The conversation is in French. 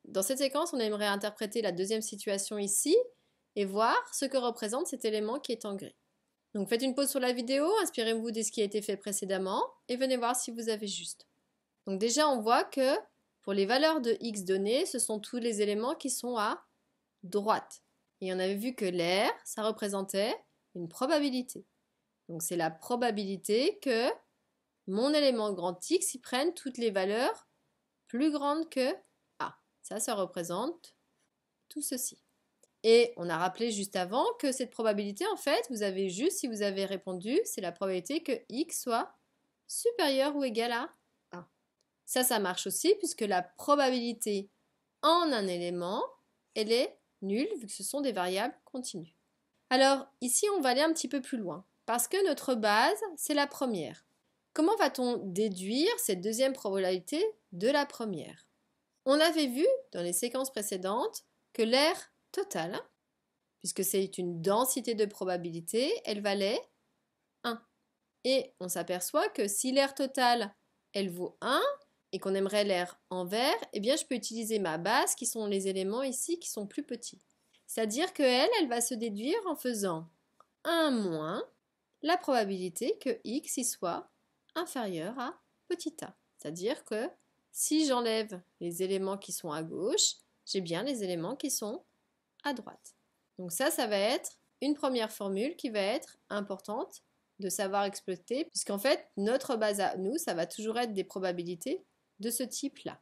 dans cette séquence, on aimerait interpréter la deuxième situation ici et voir ce que représente cet élément qui est en gris. Donc faites une pause sur la vidéo, inspirez-vous de ce qui a été fait précédemment et venez voir si vous avez juste. Donc déjà, on voit que pour les valeurs de x données, ce sont tous les éléments qui sont à droite. Et on avait vu que l'air, ça représentait une probabilité. Donc c'est la probabilité que mon élément grand X y prenne toutes les valeurs plus grandes que A. Ça représente tout ceci. Et on a rappelé juste avant que cette probabilité, en fait, vous avez juste, si vous avez répondu, c'est la probabilité que X soit supérieur ou égal à A. Ça marche aussi puisque la probabilité en un élément, elle est nulle vu que ce sont des variables continues. Alors ici, on va aller un petit peu plus loin parce que notre base, c'est la première. Comment va-t-on déduire cette deuxième probabilité de la première? On avait vu dans les séquences précédentes que l'air total, puisque c'est une densité de probabilité, elle valait 1. Et on s'aperçoit que si l'air total, elle vaut 1, et qu'on aimerait l'air en vert, eh bien je peux utiliser ma base, qui sont les éléments ici qui sont plus petits. C'est-à-dire qu'elle, elle va se déduire en faisant 1 moins la probabilité que x y soit inférieur à petit a. C'est-à-dire que si j'enlève les éléments qui sont à gauche, j'ai bien les éléments qui sont à droite. Donc ça va être une première formule qui va être importante de savoir exploiter, puisqu'en fait, notre base à nous, ça va toujours être des probabilités de ce type-là.